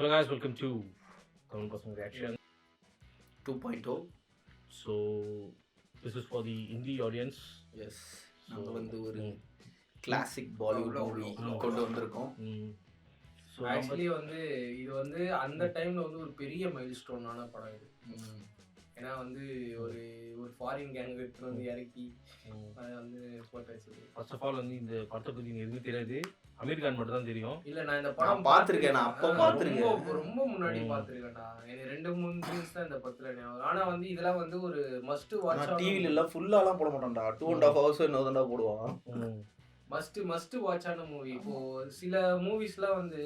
Hello guys, welcome to Common Person Reaction. 2.0. So this is for the Hindi audience. Yes. நாங்கள் வந்து ஒரு classic Bollywood movie கொண்டு வந்திருக்கோம். So actually வந்து இது வந்து அந்த டைம்ல வந்து ஒரு பெரிய மைல் ஸ்டோனான படம் இது. ஏன்னா வந்து ஒரு ஒரு ஃபாரின் கேங் எடுத்து வந்து இறக்கி அதை வந்து போட்டு வச்சது. ஃபர்ஸ்ட் ஆஃப் ஆல் வந்து இந்த படத்தை பற்றி எதுவுமே தெரியாது, அமெரிக்கான் மட்டும் தான் தெரியும். இல்லை நான் இந்த படம் பார்த்துருக்கேன், நான் அப்போ பார்த்துருக்கேன், ரொம்ப முன்னாடி பார்த்துருக்கேன்டா. எனக்கு 2-3 சீன்ஸ் தான் இந்த படத்தில் ஞாபகம். ஆனால் வந்து இதெல்லாம் வந்து ஒரு மஸ்ட் வாட்ச். டிவில எல்லாம் ஃபுல்லாலாம் போட மாட்டான்டா, 2.5 hours என்னதான்டா போடுவான். மஸ்ட் வாட்சான மூவி. இப்போ சில மூவிஸ்லாம் வந்து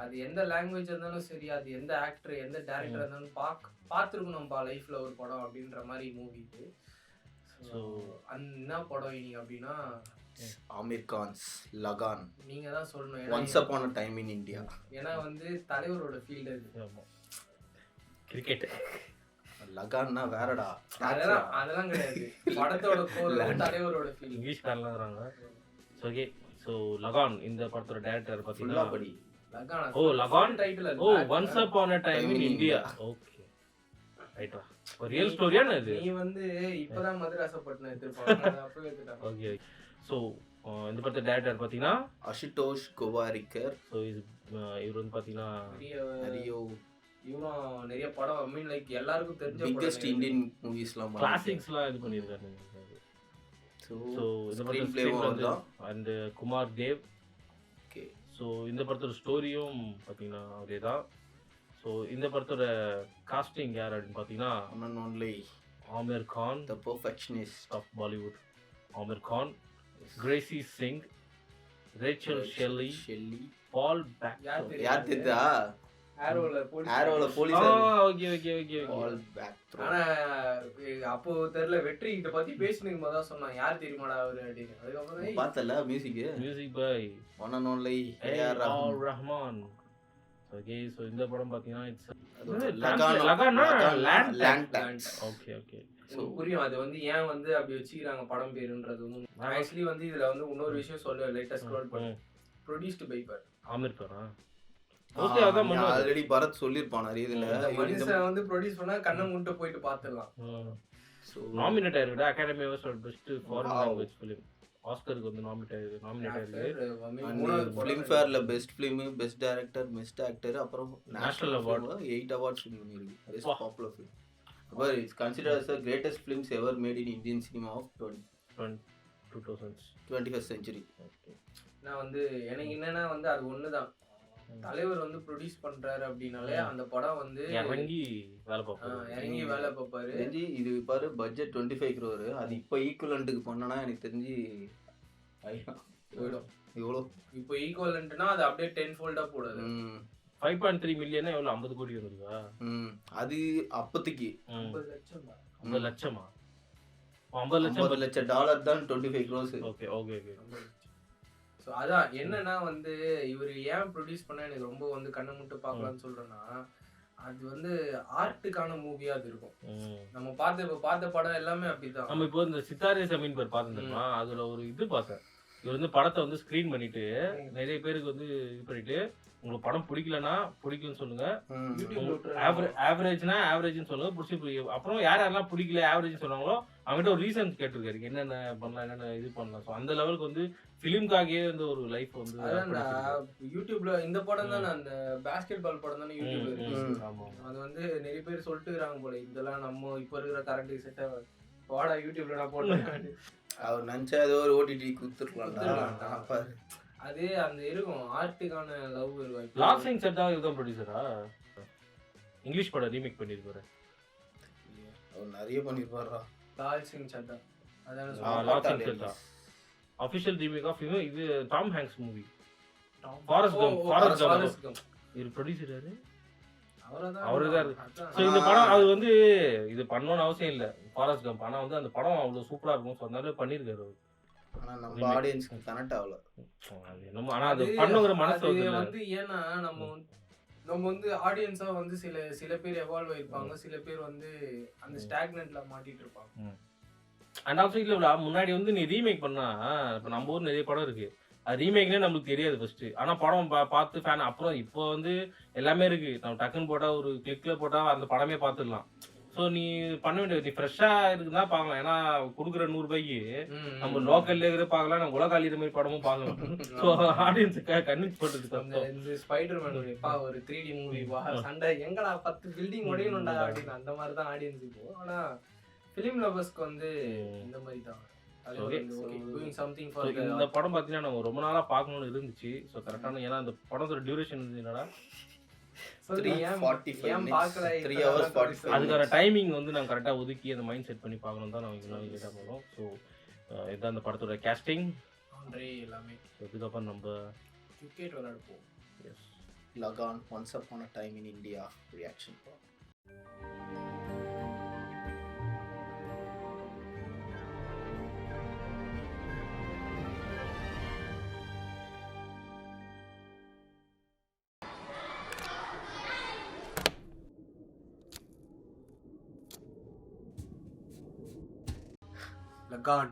அது எந்த லாங்குவேஜ் இருந்தாலும் சரி, அது எந்த ஆக்டர் எந்த டேரக்டர் இருந்தாலும் பார்த்துருக்கணும்ப்பா லைஃப்ல ஒரு படம் அப்படின்ற மாதிரி மூவி இது. ஸோ என்ன படம் இன்னைக்கு அப்படின்னா ஆமீர் கான்ஸ் லகான். நீங்க தான் சொல்லணும், once upon a time in India. ஏன்னா வந்து தலைவரோட ஃபீல்டு அது. கிரிக்கெட் லகான்னா வேறடா, அதெல்லாம் கிடையாது. படத்தோட கோர் தலைவரோட ஃபீல். இங்கிலீஷ் காரலாம் வராங்க. ஓகே, ஸோ லகான் இந்த படத்தோட டைரக்டர் பார்த்தீங்கன்னா Lagaan title. Once upon a time in India. Okay ரைட்டா, ஒரு ரியல் ஸ்டோரியான இது. நீ வந்து இப்பதான் மதராசப்பட்டினம் எடுத்துப்பாங்க, அப்பவே எடுத்துட்டாங்க. ஓகே, ஸோ இந்த படத்தோட டைரக்டர் பார்த்தீங்கன்னா அசுதோஷ் கோவாரிக்கர். ஸோ இவர் வந்து பார்த்தீங்கன்னா இவரும் நிறைய படம், ஐ மீன் லைக் எல்லாருக்கும் தெரிஞ்ச பிக்கெஸ்ட் இந்தியன் மூவிஸ்லாம் கிளாசிக்ஸ்லாம் இது பண்ணியிருக்காரு. ஸோ இந்த படத்தோட and Kumar Dev. Okay, so இந்த படத்தோட ஸ்டோரியும் பார்த்தீங்கன்னா அவரே தான். ஸோ இந்த படத்தோட காஸ்டிங் யார் அப்படின்னு பார்த்தீங்கன்னா only Aamir Khan, the perfectionist of Bollywood. Aamir Khan, Gracy Singh, Rachel Shelley, Paul பேக். யார் தெரியுதா? ஆரோல police. Okay okay okay Paul பேக். ஆனா அப்போ தெரியல, வெற்றி இத பத்தி பேசினதுக்கு போது தான் சொன்னான் யார் தெரியுமாடா அவரு அப்படின்னு. அதுக்கப்புறம் பார்த்தல music by one and only A R Rahman. Okay, so இந்த படம் பாத்தீங்கன்னா it's land. Okay okay, so புரியும் அது வந்து ஏன் வந்து அப்படி வச்சிருக்காங்க படம் பேருன்றது. வந்து ஆக்சுவலி வந்து இதுல வந்து இன்னொரு விஷயம் சொல்ல லேட்டஸ்ட் ஸ்க்ரோல் பண்ணி ப்ரொடியூஸ்டு பை ஆமீர் கானா. ஓகே, அதான் ஆல்ரெடி பரத் சொல்லிருப்பான் நிறைய இதுல. மனுஷன் வந்து ப்ரொடியூஸ் பண்ணா கண்ணை மூட்டு போயிட்டு பாத்துடலாம். சோ நாமினேட் ஆயிருக்கு Academy Awards for best foreign language film. ஆஸ்கருக்கு வந்து நாமினேட் ஆயிருக்கு. ஃபிலிம் ஃபேர்ல best film, best director, best actor, அப்புறம் நேஷனல் அவார்ட் 8 அவார்ட்ஸ் வின் பண்ணிருக்கு. Best popular film. But it's considered as the greatest films ever made in Indian cinema of 21st century. நான் வந்து எனக்கு என்னன்னா வந்து அது ஒண்ணுதான், தலைவர் வந்து ப்ரொடியூஸ் பண்றாரு அப்படின்னாலே அந்த படம் வந்து இறங்கி வேலை பார்ப்பாரு. தெரிஞ்சு இது பாரு பட்ஜெட் 25 crore. அது இப்போ ஈக்குவலண்ட்டுக்கு பண்ணனா எனக்கு தெரிஞ்சு போயிடும். இவ்வளோ இப்போ ஈக்குவலண்ட்னா அது அப்படியே 10 fold போடுது. 5.3 மில்லியன் எவ்வளவு? 50 கோடி வந்திருக்கா? அது அப்போதைக்கு 50 லட்சம். 50 லட்சமா? 50 லட்சம் டாலர் தான் 25 crores. Okay okay okay. So அதான் என்னன்னா வந்து இவர் ஏன் ப்ரொடியூஸ் பண்ண எனக்கு ரொம்ப வந்து கண்ணை முட்டு பார்க்கலான்னு சொல்றேன்னா, அது வந்து ஆர்ட்டுக்கான மூவியா அது இருக்கும். நம்ம பார்த்த படம் எல்லாமே அப்படிதான். நம்ம இப்போ இந்த சித்தாரே சமீன் பேர் பார்த்துருந்தோம்னா அதுல ஒரு இது பார்த்தேன். இவர் வந்து படத்தை வந்து ஸ்கிரீன் பண்ணிட்டு நிறைய பேருக்கு வந்து இது பண்ணிட்டு, உங்களுக்கு படம் பிடிக்கலன்னா பிடிக்கும்னு சொல்லுங்க, ஆவரேஜ்னா ஆவரேஜ்னு சொல்லுங்க, பிடிச்சி அப்புறம் யாரெல்லாம் பிடிக்கல ஆவரேஜ் சொன்னாங்களோ அவங்ககிட்ட ஒரு ரீசன் கேட்டிருக்காரு, என்னென்ன பண்ணலாம் என்னென்ன இது பண்ணலாம். ஸோ அந்த லெவலுக்கு வந்து ஃபிலிம்காகவே வந்து ஒரு லைஃப் வந்து யூடியூப்ல இந்த படம் தானே, அந்த பாஸ்கெட் பால் படம் தானே யூடியூப்ல இருக்கு. அது வந்து நிறைய பேர் சொல்லிட்டு இருக்காங்க போல, இதெல்லாம் நம்ம இப்போ இருக்கிற கரண்ட் செட்டா வாடா யூடியூப்ல நான் போட்டேன். அவர் நினச்சா ஏதோ ஒரு ஓடிடி கொடுத்துருக்கலாம். அது அந்த இருக்கும் ஆர்ட்டுக்கான லவ் இருக்கும். லால் சிங் சட்டா இதுதான் ப்ரொடியூசரா? இங்கிலீஷ் படம் ரீமேக் பண்ணிருப்பாரு. அவர் நிறைய பண்ணிருப்பாரா. லால் சிங் சட்டா அதான் Lal Singh Chaddha official remake of இது Tom Hanks movie Forrest Gump. இவர் ப்ரொடியூசர் யாரு? அவருதான் இருக்கு. ஸோ இந்த படம் அது வந்து இது பண்ணணும்னு அவசியம் இல்லை ஃபாரஸ்ட் கம்ப், ஆனால் வந்து அந்த படம் அவ்வளோ சூப்பராக இருக்கும். ஸோ அதனால பண்ணியிருக்காரு அவர். ஆனா நம்ம ஆடியன்ஸ்க்கு கனெக்ட் ஆகல. அது என்னமோ ஆனா அது பண்ணுங்கிற மனசு வந்து ஏன்னா நம்ம வந்து ஆடியன்ஸா வந்து சில பேர் எவால்வ் ஆயிருப்பாங்க, சில பேர் வந்து அந்த ஸ்டாக்னன்ட்ல மாட்டிட்டு இருப்பாங்க. அண்ட் ஆல்சோ இல்ல முன்னாடி வந்து நீ ரீமேக் பண்ணா, இப்போ நம்ம ஊர் நிறைய படம் இருக்கு, ரீமேக்னே நம்மளுக்கு தெரியாது ஃபர்ஸ்ட். ஆனா படம் பார்த்து ஃபேன் அப்புறம் இப்போ வந்து எல்லாமே இருக்கு. நம்ம டக்குன்னு போட்டா ஒரு கிளிக்ல போட்டா அந்த படமே பார்த்துடலாம். ஸோ நீ பண்ண வேண்டியது நீ ஃப்ரெஷ்ஷாக இருக்குன்னா பார்க்கலாம். ஏன்னா கொடுக்குற 100 ரூபாய்க்கு நம்ம லோக்கல்ல இருக்கிற பார்க்கலாம், நம்ம உலக அழிகிற மாதிரி படமும் பார்க்கலாம். ஸோ ஆடியன்ஸுக்கு கன்வின்ஸ் பண்ணுறது இந்த ஸ்பைடர்மேன் ஒரு 3D மூவி சண்டை எங்கடா 10 பில்டிங் உடையணும்டா அப்படின்னு அந்த மாதிரி தான் ஆடியன்ஸ் இப்போ. ஆனா ஃபிலிம் லவர்ஸ்க்கு வந்து இந்த மாதிரி தான் இந்த படம் பார்த்தீங்கன்னா நம்ம ரொம்ப நாளா பார்க்கணும்னு இருந்துச்சு. ஸோ கரெக்டான ஏன்னா அந்த படத்தோட டியூரேஷன் வந்து என்னடா அதுக்கான டைமிங் வந்து நான் கரெக்டாக ஒதுக்கி அந்த மைண்ட் செட் பண்ணி பார்க்கணும் தான் நான் லேட்டாக போகிறோம். ஸோ இதுதான் அந்த படத்தோட கேஸ்டிங் எல்லாமே. இதுக்கப்புறம் நம்ம கிரிக்கெட் விளையாடுவோம். Yes, Lagaan once upon a time in India reaction. Lagaan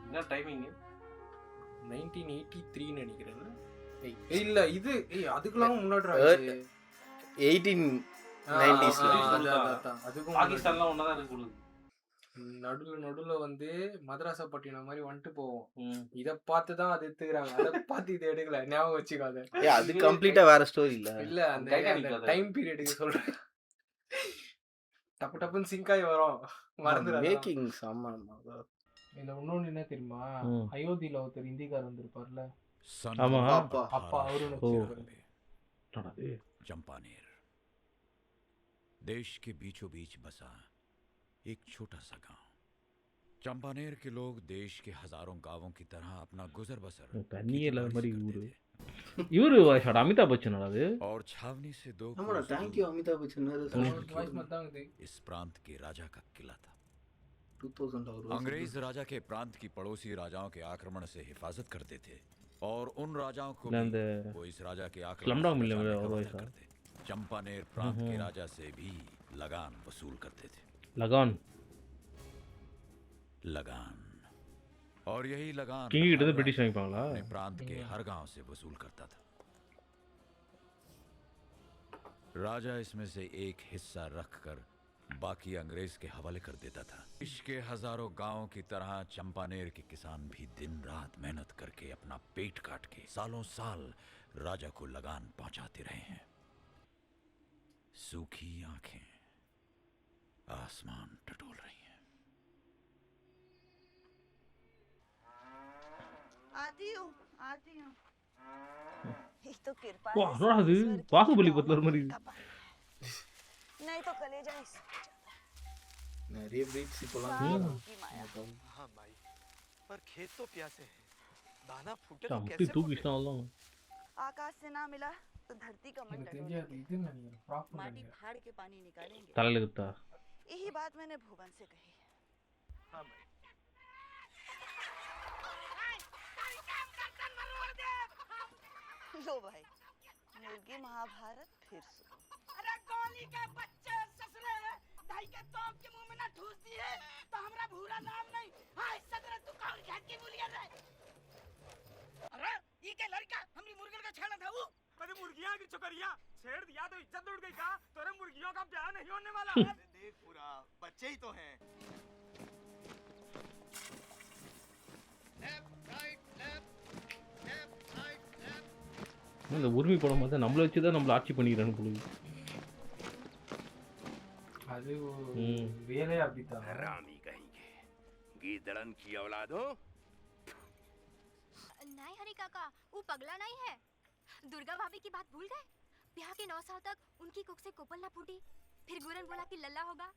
என்ன டைமிங் 1983 நினைக்கிறேன். இல்ல இது அதுக்கெல்லாம் முன்னாடி 1890s அதுக்கும் பாகிஸ்தான்லாம் ஒன்னா தான் இருக்கு. நடுவுல வந்து மதராசப்பட்டினம் மாதிரி வந்துட்டு போவோம். இத பார்த்து தான் அது எடுத்துக்கிறாங்க. அத பார்த்து இது எடுக்கல, ஞாபகம் வச்சுக்காத. அது கம்ப்ளீட்டா வேற ஸ்டோரி இல்ல. இல்ல அந்த டைம் பீரியடுக்கு சொல்றேன். டப்பு டப்புன்னு சிங்க் ஆகி வரும், மறந்துடாத. மேக்கிங் சாமான். இல்ல இன்னொன்னு என்ன தெரியுமா, அயோத்தியில ஒருத்தர் இந்திக்காரர் வந்திருப்பார்ல, ஆமா அப்பா அவரு நடிச்சிருக்காரு. चंपानेर देश के बीचों बीच बसा एक छोटा सा गांव। चंपानेर के लोग देश के हजारों गांवों की तरह अपना गुजर बसर இவரு வாய்ஸ் அமிதாப் பச்சன் அது. और छावनी से 2 நம்மளோட thank you Amitabh Bachchan voice மத்தாங்க. इस प्रांत के राजा का किला था। 2000 और अंग्रेज राजा के प्रांत की पड़ोसी राजाओं के आक्रमण से हिफाजत करते थे और उन राजाओं को वो इस राजा के आक्रमण करते। चंपानेर प्रांत के राजा से भी लगान वसूल करते थे। लगान और यही लगान ब्रिटिश प्रांत के हर गांव से वसूल करता था। राजा इसमें से एक हिस्सा रखकर बाकी अंग्रेज के हवाले कर देता था। देश के हजारों गांवों की तरह चंपानेर के किसान भी दिन रात मेहनत करके अपना पेट काट के सालों साल राजा को लगान पहुंचाते रहे हैं। सूखी आंखें आसमान टटोल रही हैं। आती हूँ एक तो कृपा वाह रोड़ा அது பாகுபலி பத்தல மாதிரி नहीं तो कलेजा इस நிறைய பிரீட்ஸ் இப்போலாம் हां माई पर खेत तो प्यासे हैं, दाना फूटे तो முட்டி कैसे தூக்கிட்டா அவ்வளவு आकाश से ना मिला तो धरती का मन இது நினைக்கிறேன் ப்ராப்பர் माटी फाड़ के पानी निकालेंगे। தலையில குத்தா यही बात मैंने भुवन से कही। हां माई लो भाई मुर्गी महाभारत फिर शुरू। अरे गोली के बच्चे ससुरे दाई के तोप के मुंह में ना ठूस दी है तो हमरा भूरा नाम नहीं। हाय सदर तू कौन खेत की बुलिया रे? अरे ये के लड़का हमनी मुर्गन का छेड़ा था वो अरे मुर्गियां की चोकरिया छेड़ दिया तो इज्जत उड़ गई का? तोरे मुर्गियों का ब्याह नहीं होने वाला। देख पूरा बच्चे ही तो हैं। இந்த உரிமை படம் வந்து நம்மள வச்சு தான் நம்மள ஆட்சி பண்ணிக்கிறான்னு போலுது. அது ரியலே அப்படிதான். हरामी कहेंगे गीदड़न की औलाद हो। नहीं हरी काका, वो पगला नहीं है। दुर्गा भाभी की बात भूल गए? ब्याह के 9 साल तक उनकी कुक से कोपल ना फूटी, फिर गुरन बोला कि लल्ला होगा।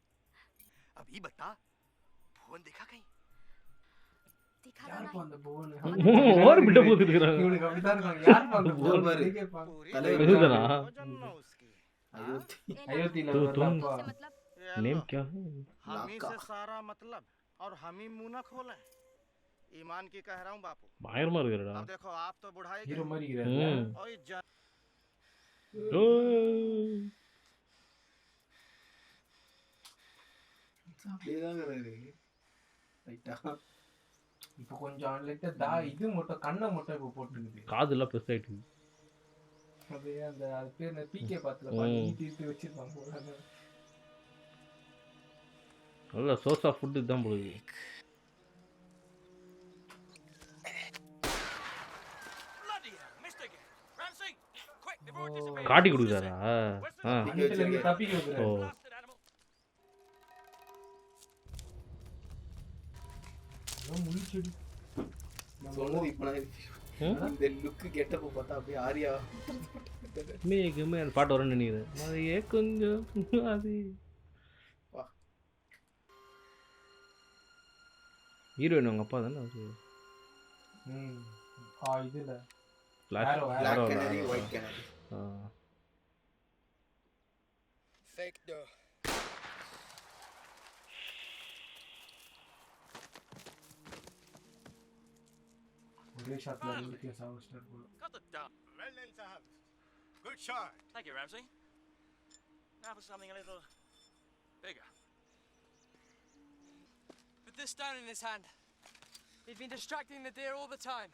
अभी बता भुवन देखा कहीं? दिखा யார் तो அந்த புவன்? ஓவர் பில்ட் போட்டு இருக்காங்க. இவனுக்கு அப்படிதான் இருக்காங்க. யார் அந்த புவன்? கேட்பாங்க. தலைவர் இதுதானா? जन्म उसकी அயோத்தி அயோத்தியில तो तुम வரப்பா. से मतलब नेम क्या है? हम ही लाका। से सारा मतलब और हम ही मुंह न खोले। ईमान की कह रहा हूँ बापू। பயங்கரமா இருக்குடா. अब देखो आप तो बुढ़ाई ஹீரோ के மாதிரி இருக்கிறாரு. और ये அப்படியேதான் இருக்கிறாரு. ரைட்டா இப்போ கொஞ்சம் லைட்டா இது மட்டும் கண்ணை மட்டும் இப்போ போட்டுருக்குது. காதுலாம் பெருசாயிட்டு அது அந்த அது பேர் என்ன பிகே பாத்துல பண்ணி தீர்த்து வச்சிருப்பாங்க போல. நல்ல சோர்ஸ் ஆஃப் ஃபுட்டு தான் போகுது. Bloody hell, missed again. Ramsey, quick, they've already disobeyed. காட்டி கொடுக்குறாரா? ஆ அன்னில இருந்து தப்பிக்க ஓ வைக்கிறாரு. Blasted animal. முழிச்செடி சொன்னது இப்போ நான் இந்த லுக்கு கெட்டப்ப பார்த்தா அப்படியே ஆரியா மேகமே அந்த பாட்டு வரும்னு நினைக்கிறேன். அதையே கொஞ்சம் அது ஹீரோயின் அவங்க அப்பா தானே அது. இதுல flash Arrow, Black Canary, White Canary. Fake door. ஒரே ஷாட்ல இருந்து சாவஸ்டர் போல. Got the dump. Well then, Sahab. Good shot. Thank you, Ramsey. Now for something a little bigger. With this stone in his hand, he'd been distracting the deer all the time.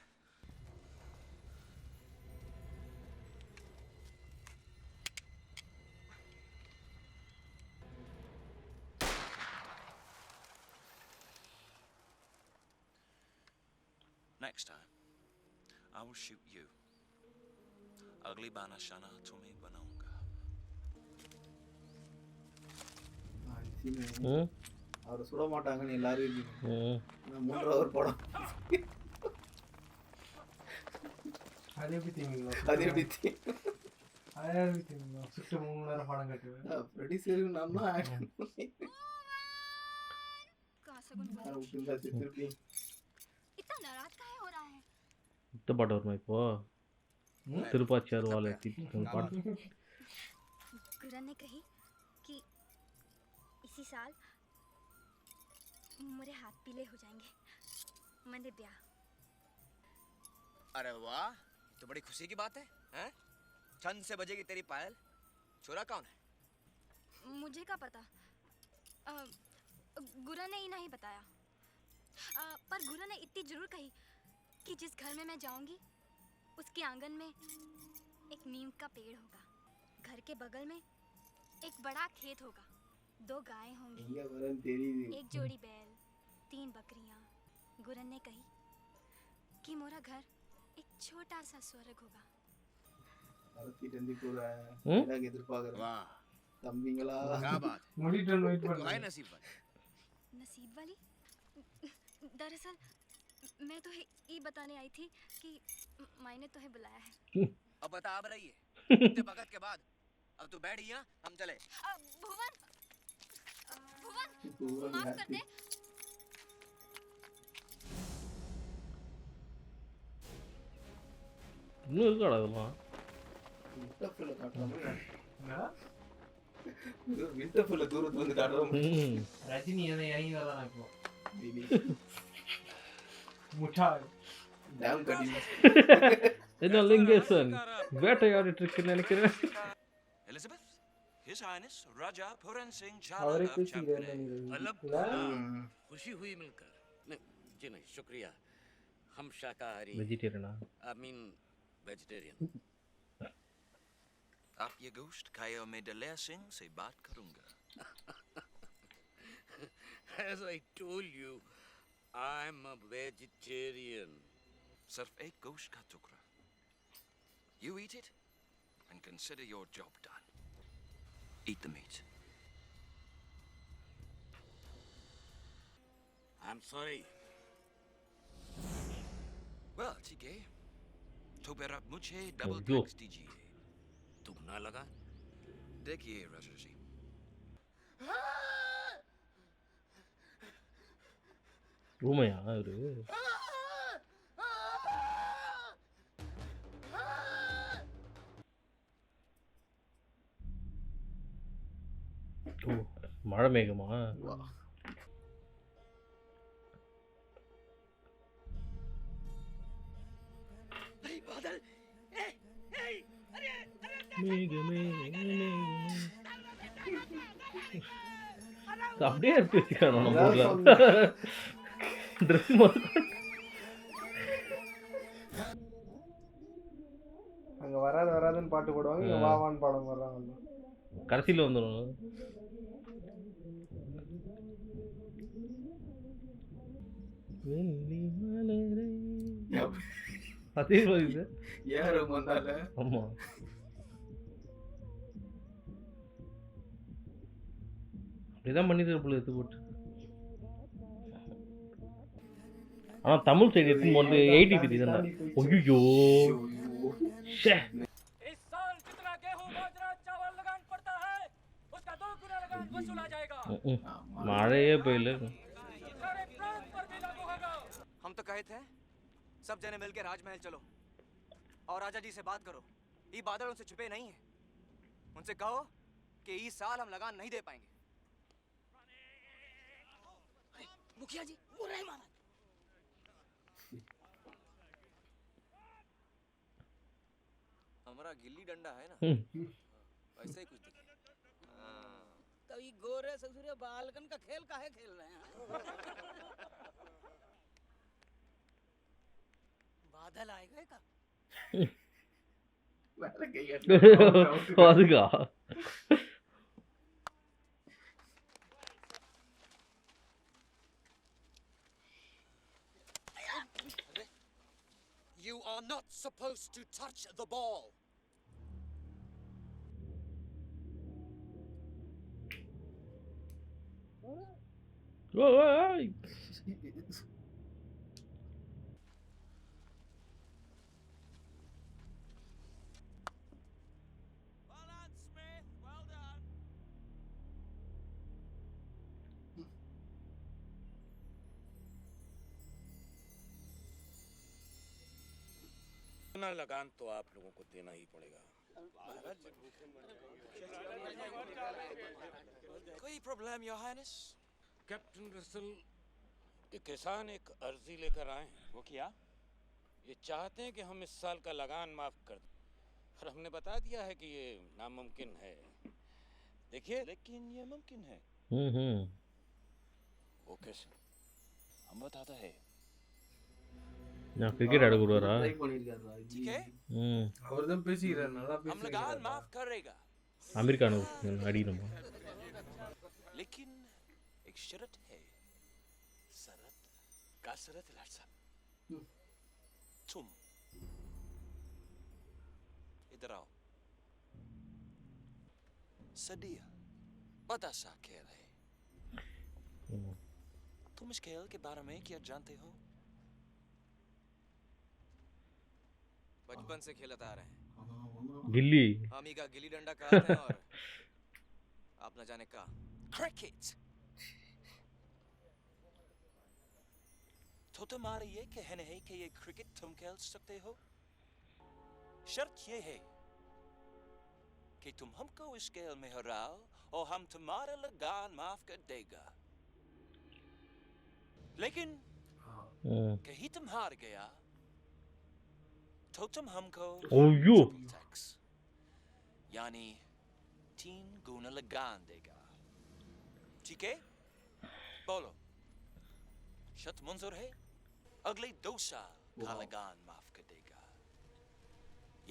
Next time, I will shoot you. Ugly bana shana tumi banaunga. அவரை சுட மாட்டாங்கன்னு எல்லாரும் இருக்கீங்க. ம் நான் 3 hour படம் அது எப்படி தீங்களா? அது எப்படி அது எப்படி தீங்களா? சுட்டு 3 மணி நேரம் படம் கட்டுவேன். ப்ரொடியூசர் நான் தான் ஆக்ட் பண்ணி कहाँ सगुन बोला? நான் விட்டுருந்தா திருப்பி इतना नाराज काहे हो रहा है? இந்த பாட்டு வருமா இப்போ? திருப்பாச்சியார் வாழை பாட்டு. गुरन ने कही कि इसी साल मेरे हाथ पीले हो जाएंगे. मैंने ब्याह. अरे वाह, तो बड़ी खुशी की बात है, हैं? चंद से बजेगी तेरी पायल. छोरा कौन है? मुझे क्या पता? गुरन ने ही नहीं बताया. पर गुरन ने इतनी जरूर कही कि जिस घर में मैं जाऊंगी उसके आंगन में एक नीम का पेड़ होगा. घर के बगल में एक बड़ा खेत होगा. 2 गायें होंगी, எங்க வரேன்னு தெரியுது. एक जोड़ी बैल, 3 बकरियां. गुरन ने कही कि मोरा घर एक छोटा सा स्वर्ग होगा. அரசிட்டு வந்து கூட ம்? எனக்கு எதிர்பார்க்கறேன். वाह, தம்பிங்களா क्या बात. முடிட்டு வெயிட் तो है பண்ணுங்க. नसीब वाली. नसीब वाली? दरअसल मैं तो ये बताने आई थी कि मायने तो है बुलाया है. अब बता अब रही है. इतने वक्त के बाद अब तू बैठ गया, हम चले. भुवन, भुवन भुवन माफ कर happy. दे. இன்னும் இருக்காடா அதெல்லாம்? விண்டர்ஃபுல்ல காட்டுற மாதிரி என்னடா? விண்டர்ஃபுல்ல தூரத்துல வந்து காட்டுற மாதிரி ம் ரஜினி எதை இறங்கி வரலாம் இப்போ. முட்டாள். டேம் கட்டி என்ன லிங்கேசன் வேட்டையாடிட்டு இருக்குன்னு நினைக்கிறேன். Elizabeth, His Highness Raja Puran Singh அவரே Chala of பேசிக்கிறாரு Champagne. நினைக்கிறேன். खुशी हुई मिलकर. नहीं, जी नहीं, शुक्रिया. हम शाकाहारी, வெஜிடேரியனா? I mean vegetarian. आप ये गोश्त खाए और मैं दलेर सिंह से बात करूंगा. As I told you, I'm a vegetarian. सिर्फ एक गोश्त का टुकड़ा. You eat it and consider your job done. Eat the meat. I'm sorry. Well, ठीक है. तो फिर आप मुझे डबल जो। थैंक्स दीजिए. तुम ना लगा? देखिए राजा जी, ஊமையா அவரு? ஓ மழை மேகமா? नहीं बादल. மேகமே மேகமே. அப்படியே எடுத்து வச்சுக்கானோ நம்ம ஊர்ல. ட்ரெஸ் அங்க வராதுன்னு பாட்டு போடுவாங்க, இங்க வாவான்னு பாடம் வர்றாங்க. கடைசியில் வந்துடும். அதே மாதிரி சார். யார் வந்தால? ஆமா. அப்படிதான் பண்ணிட்டு போல எடுத்து போட்டு. ஆனா தமிழ் சைடு எடுத்து வந்து 80 தான். ஐயோ ஷே. इस साल जितना गेहूं बाजरा चावल लगान पड़ता है उसका 2 गुना लगान वसूला जाएगा। மழையே பெய்யல. सारे प्रांत पर भी लागू होगा। हम तो कहे थे सब जने मिलके राजमहल चलो और राजा जी से बात करो। ये बादल उनसे छुपे नहीं है, उनसे कहो कि इस साल हम लगान नहीं दे पाएंगे। मुखिया जी वो नहीं माना। हमारा गिल्ली डंडा है ना, वैसे ही कुछ दिखे। तो ये गोरे ससुरे बालकन का खेल काहे खेल रहे हैं? बादल आए गए का? அதுக்கா You are not supposed to touch the ball. ஓய் Well done, Smith. Well done. ना लगान तो आप लोगों को देना ही पड़ेगा। कोई problem, your highness? Captain Russell, ये किसान एक अर्जी लेकर आए हैं। वो क्या? ये चाहते हैं कि हम इस साल का लगान माफ कर दें, और हमने बता दिया है कि ये नामुमकिन है। देखिए, लेकिन ये मुमकिन है। वो कैसे? हम बताते हैं। நான் கிரிக்கெட் ஆட கூடாரா? ட்ரை பண்ணிருக்காரா? ठीक है? அவர்தான் பேசிக்கிறார், நல்லா हम लगान माफ करेगा। அமெரிக்கானு அடிக்கணும். लेकिन एक शर्त है। शर्त का शर्त लाट साहब, तुम इधर आओ। सदिया बड़ा सा खेल है। तुम इस खेल के बारे में क्या जानते हो? बचपन से खेलता आ रहे हैं। गिल्ली हम ही का गिल्ली डंडा कहते हैं और आप न जाने का क्रिकेट। तो तुम्हारा ये कहना है कि ये क्रिकेट तुम खेल सकते हो? शर्त ये है कि तुम हमको इस खेल में हराओ और हम तुम्हारा लगान माफ कर देगा। लेकिन कहीं तुम हार गया तो तुम हमको ट्रिपल टैक्स यानी 3 गुना लगान देगा। ठीक है? बोलो, शर्त मंजूर है? अगले 2 साल का लगान माफ कर देगा,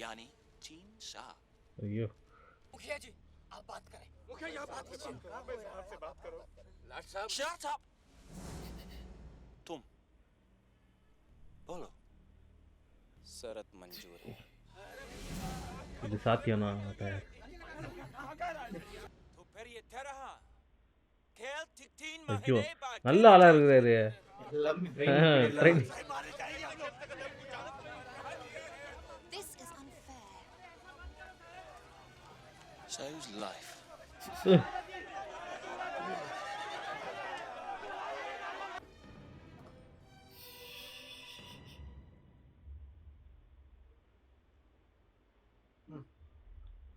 यानी 3 साल। ஐயோ मुखिया जी आप बात करें। मुखिया जी आप बात करो। लाट साहब, Shut up! तुम बोलो। शरत मंजूर है। இது சாத்தியம்னா तो फिर ये तरह खेल 3 ஐயோ महीने बाद நல்ல ஆளா இருக்காரு. எல்லாமே train This is unfair. so's life.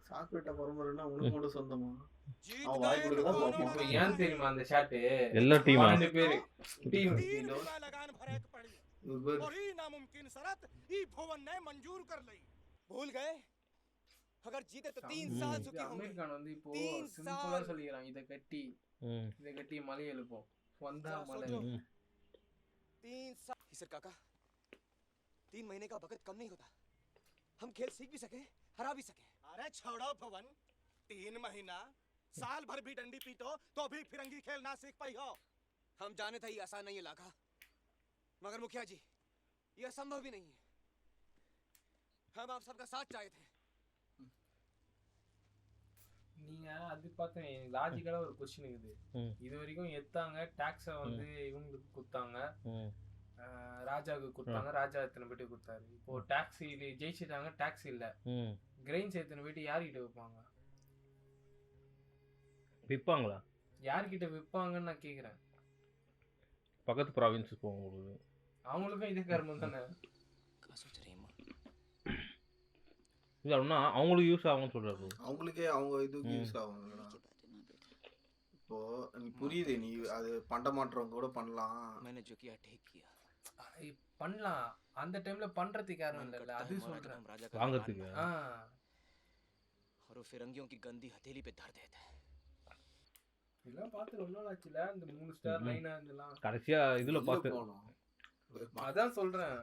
சாக்லேட்ட பரம்பரைனா உனக்கு மட்டும் சொந்தமா? जीत அவன் வாய் गए கொடுக்கதான் दोनों பார்ப்பான். இப்போ ஏன் தெரியுமா அந்த ஷாட்டு? எல்லா டீமா 2 பேரு டீம் 3 गुना लगान भरे के पड़ी और ई नामुमकिन शरत ई भुवन ने मंजूर कर ली। भूल गए? अगर जीते तो 3 साल सुखी होंगे। அமெரிக்கான் வந்து இப்போ 3 சிம்பிளா साल। சொல்லிக்கிறான், இதை கட்டி மலை எழுப்போம், வந்தா மலை. 3 साल सर काका 3 महीने का वक्त कम नहीं होता हम खेल सीख भी सके हरा भी सके अरे छोड़ो भवन 3 महीना साल भर भी डंडी पीटो तो भी फिरंगी खेल ना सीख पाई हो हम जाने था ये आसान नहीं है लाखा मगर मुखिया जी ये असंभव भी नहीं है हम आप सबका साथ चाहे थे நீங்க அது பார்த்தேன் லாஜிக்கலா ஒரு क्वेश्चन இருக்குது இது வரைக்கும் எத்தாங்க டாக்ஸை வந்து இவங்களுக்கு கொடுத்தாங்க ராஜாவுக்கு கொடுத்தாங்க ராஜா எத்தனை பேட்டு கொடுத்தாரு இப்போ டாக்ஸி ஜெயிச்சிட்டாங்க டாக்ஸி இல்ல கிரெயின்ஸ் எத்தனை பேட்டு யார்கிட்ட விற்பாங்க விற்பாங்களா யார்கிட்ட விற்பாங்கன்னு நான் கேட்குறேன் பக்கத்து ப்ராவின்ஸுக்கு போகும்போது அவங்களுக்கும் இதே கர்மம் தானே இது அப்படின்னா அவங்களுக்கு யூஸ் ஆகும்னு சொல்றாரு அவங்களுக்கே அவங்க இதுக்கு யூஸ் ஆகும் இப்போ நீ புரியுது நீ அது பண்ட மாற்றவங்க கூட பண்ணலாம் பண்ணலாம் அந்த டைம்ல பண்றதுக்கு யாரும் இல்ல அது சொல்றேன் வாங்குறதுக்கு और फिरंगियों की गंदी हथेली पे धर देते हैं இதெல்லாம் பார்த்து ரொம்ப நாள் ஆச்சுல இந்த 3 ஸ்டார் லைனா இதெல்லாம் கடைசியா இதுல பார்த்து அதான் சொல்றேன்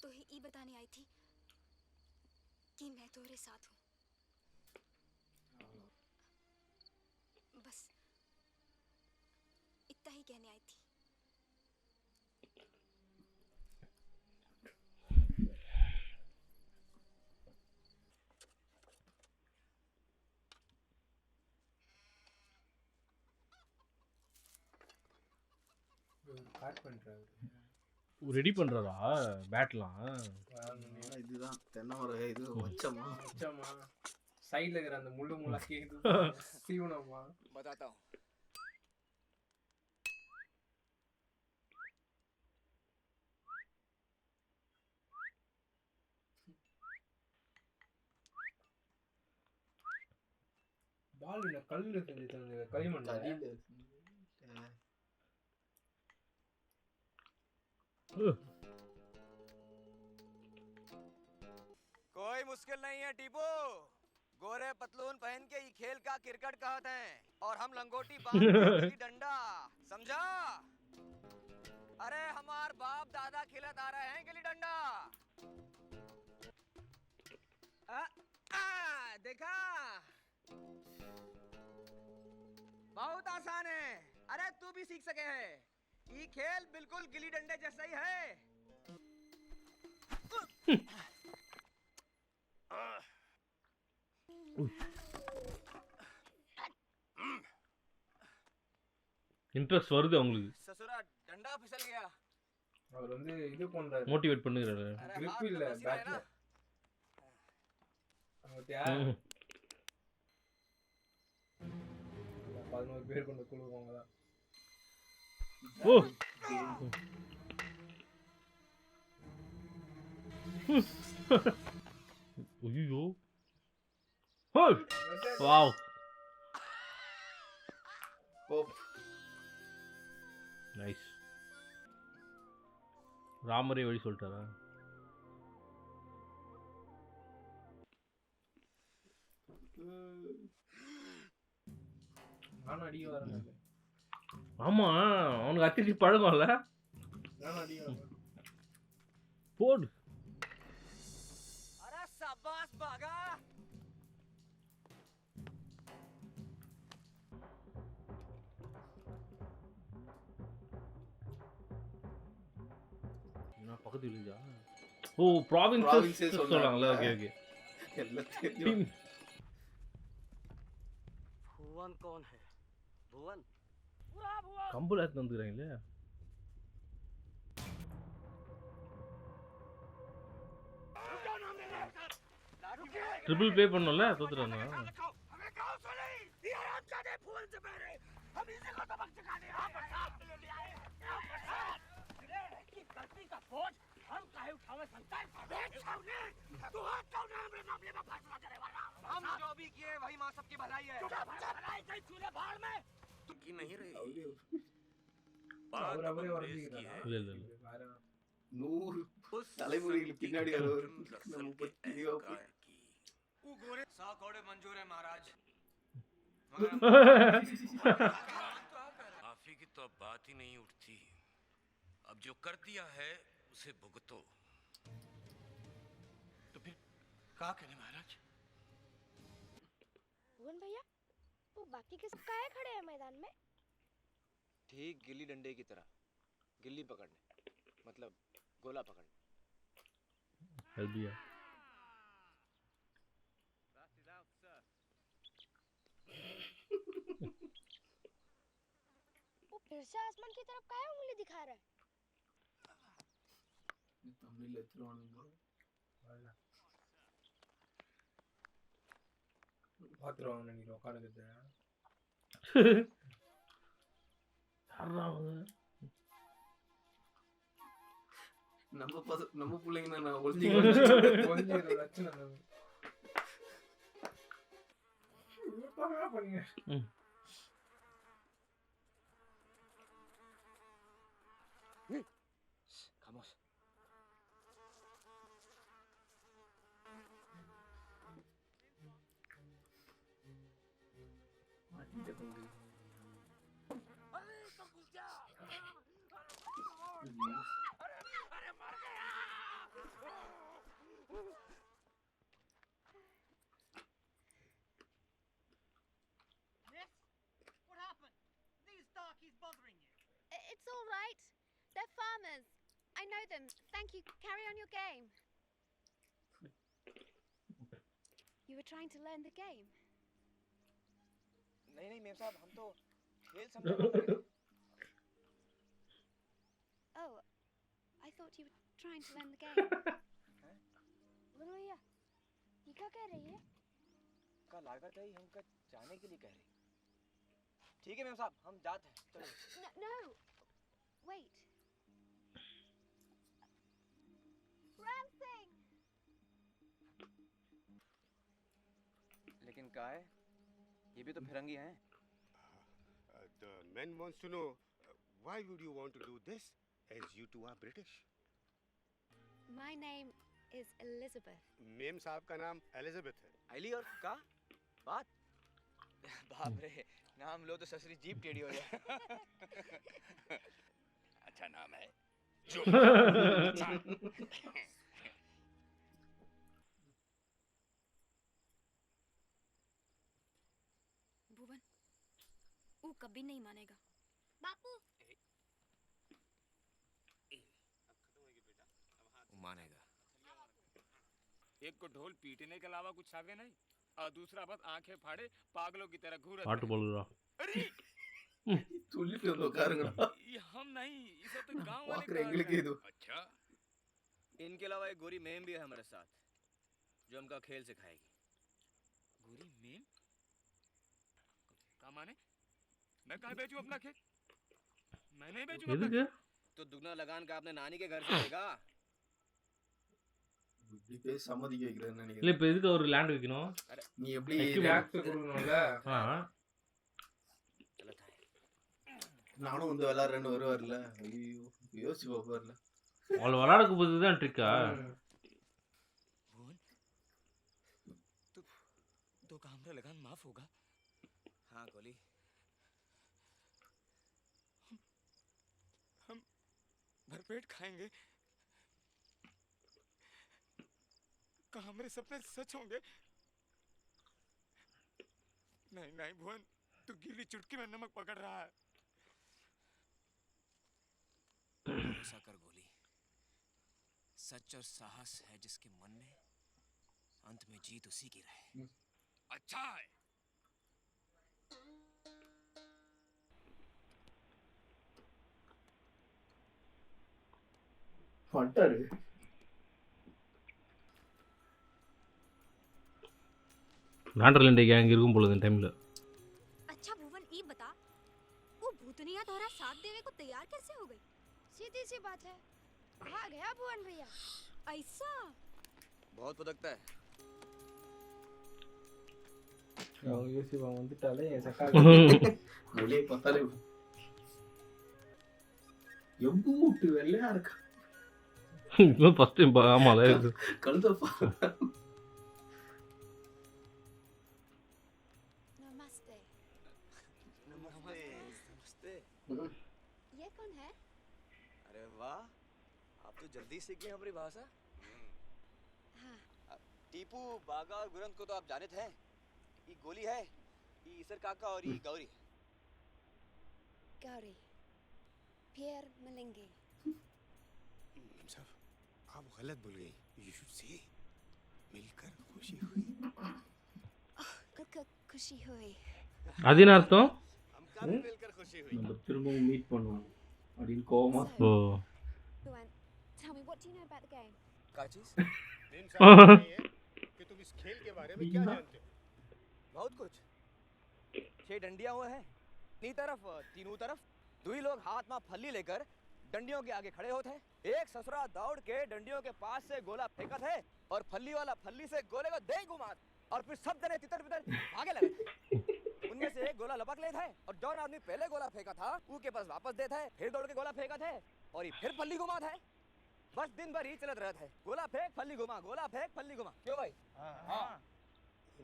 तो ही बताने आई थी कि मैं तुम्हारे साथ हूँ बस इतना ही कहने आई थी காட் பண்றாரு ரெடி பண்றதா பேட்லாம் இதுதான் தென்னை மரம் இது வச்சமா சைடுல இருக்கிற அந்த முள்ளு முள்ளா கேக்குது சீவனமா बताता हूँ பால் இந்த கல்லுல செஞ்சு களிமண் कोई मुश्किल नहीं है टीपू गोरे पतलून पहन के ये खेल का क्रिकेट कहते हैं और हम लंगोटी बांध के डंडा समझा अरे हमार बाप दादा खिलत आ रहे हैं गिल्ली डंडा देखा बहुत आसान है अरे तू भी सीख सके है ये खेल बिल्कुल गिल्ली डंडे जैसा ही है இன்ட்ரெஸ்ட் வருது அவங்களுக்கு ससुरा डंडा फिसल गया அவர் வந்து இது பண்றாரு மோட்டிவேட் பண்ணுகிறாரு grip இல்ல பேட்ல அவத்தியா 11 பேர் கொண்டு குழுவாங்கடா ஓ ஐயோ ஓ வாவ் போப் நைஸ் ராமரே வழி சொல்லிட்டாரா நான் அடி வரேன் ஆமா அவனுக்கு அத்திரி பழகம்ல நான் அடி வரேன் போடு अरे शाबाश बागा நான் பக்கத்து வில்லேஜா ஓ ப்ராவின்சஸ் சொல்றாங்களா ஓகே ஓகே எல்லாத்தையும் भुवन कौन है भुवन கம்புல எடுத்து வந்துறாங்களே ट्रिपल पे பண்ணனும்ல தோத்துறானே हमें गांव से नहीं ये आराम जाने फूल से पहले हम इसी को सबक सिखाने यहाँ पर साथ ले आए यहाँ पर साथ की गलती का बोझ हम काहे उठावे संतान बेच सामने तू हाथ क्यों ना हमरे मामले में फैसला करे वाला हम जो भी किए वही माँ सबकी भलाई है भलाई कहीं चूल्हे भाड़ में की नहीं रही அவர் அவரே வரதுக்கு இல்ல இல்ல இல்ல 100 தலைமுறைகளுக்கு பின்னாடி அது ஒரு நம்ம பத்தி वो गोरे 100 करोड़ मंजूर है महाराज काफी की तो बात ही नहीं उठती अब जो कर दिया है उसे भुगतो। तो फिर क्या करें महाराज? भुवन भैया, वो बाकी के सब काहे खड़े हैं मैदान में? ठीक गिल्ली डंडे की तरह, गिल्ली पकड़ने, मतलब गोला पकड़ने। हल्दिया वो फिर से आसमान की तरफ काहे उंगली दिखा रहा है? तमिल எத்துறோம்ங்க பாத்துறோம் நினைக்கிறேன் உட்காந்துக்கிட்டு. நம்ம பிள்ளைங்க நான் ஒளிஞ்சிக்கிட்டு லட்சணம் பண்ணுங்க. खामोश। What happened? These darkies bothering you? It's all right. They're farmers. I know them. Thank you. Carry on your game. You were trying to learn the game. नहीं नहीं मेम साहब, हम तो खेल समझा। Oh, I thought you were trying to learn the game. बोलो भैया, ये क्या कह रही है? का लागत है हमका जाने के लिए कह रही। ठीक है मेम साहब, हम जाते हैं, चलो। No, wait. Prancing. लेकिन का है? ये भी तो फिरंगी हैं। The man wants to know why would you want to do this as you two are British? My name is Elizabeth. Ma'am साहब का नाम एलिजाबेथ है। आइली और का बात? बाप रे, नाम लो तो ससुरी जीप टेढ़ी हो जाए। अच्छा नाम है। भुवन, वो कभी नहीं मानेगा। बापू, मानेगा। एक को ढोल पीटने के अलावा कुछ आगे नहीं, और दूसरा बस आंखें फाड़े पागलों की तरह घूरता பாட்டு போடுறா. अरे சொல்லிட்டு உட்காருங்கடா. ये हम नहीं, इसे तो गांव वाले வாக்குற எங்களுக்கு இது. अच्छा, इनके अलावा एक गोरी मेम भी है हमारे साथ, जो हमका खेल सिखाएगी। गोरी मेम? क्या माने? मैं कहाँ बेचूं अपना खेत? मैं नहीं बेचूंगा अपना எதுக்கு? खेत। तो दुगना लगान का आपने नानी के घर से लेगा। இப்படி பேசி சம்மதிக்க வைக்கிறேன்னு இல்ல நினைக்கிறேன். இப்ப எதுக்கு ஒரு லேண்ட் வைக்கணும்? நீ எப்படி டாக்ஸ் கொடுக்கணும்ல? நானும் வந்து விளையாடுறேன்னு வருவார்ல. ஐயோ யோசிச்சு பாப்பார்ல. அவள விளையாடக்கு போது தான் ட்ரிக்கா? भुवन, तो का हमरा लगान माफ होगा? हाँ गोली, हम भरपेट खाएंगे। का हमारे सपने सच होंगे? नहीं नहीं भुवन, तू गीली चुटकी में नमक पकड़ रहा है। भरोसा कर गोली, सच और साहस है जिसके मन में, अंत में जीत उसी की रहे। अच्छा है। வந்துட்டாரு. லாண்டர்லண்டே கேங் இருக்கும் போல இந்த டைம்ல. अच्छा भुवन, ये बता, वो भूतनिया तोहरा साथ देवे को तैयार कैसे हो गई? सीधी सी बात है, आ गया भुवन भैया। ऐसा? बहुत फुदकता है। அவங்க யோசிப்பாங்க வந்துட்டாலே சக்கா மொழியை பார்த்தாலே எம்பு விட்டு வெள்ளையா இருக்கா. இவன் ஃபர்ஸ்ட் டைம் ஆமால கழுதப்பா. नमस्ते। नमस्ते। ये कौन है? अरे वाह, आप तो जल्दी सीख गए हमारी भाषा। टीपू, बागा और गुरंत को तो आप जानते हैं। ये गोली है, ये ईसर काका और ये गौरी। गौरी, पियर मलिंगे। साहब, आप गलत बोल गई। You should say, मिलकर खुशी हुई। खुशी हुई। அது என்ன அர்த்தம்? मिलकर खुशी हुई। நம்ம திரும்பவும் மீட் பண்ணுவோம் அப்படின்னு கோவமா ஓ Luan, tell me, what do you know about the game? क्या चीज? दिन साहब ये है कि तुम इस खेल के बारे में क्या जानते हो? बहुत कुछ। 6 डंडियां हुए हैं, तीन तरफ, तीनों तरफ। दुई लोग हाथ में फल्ली लेकर डंडियों के आगे खड़े होते हैं। एक ससुरा दौड़ के डंडियों के पास से गोला फेंका है और फल्ली वाला फल्ली से गोले को दे घुमा और फिर सब जने तितर बितर भागे लगे। उनमें से एक गोला लपक लेता है और जौन आदमी पहले गोला फेंका था वो के पास वापस देता है, फिर दौड़ के गोला फेंका था और ये फिर फल्ली घुमाता है। बस दिन भर ही चलत रहता है, गोला फेंक फल्ली घुमा, गोला फेंक फल्ली घुमा। क्यों भाई? हाँ।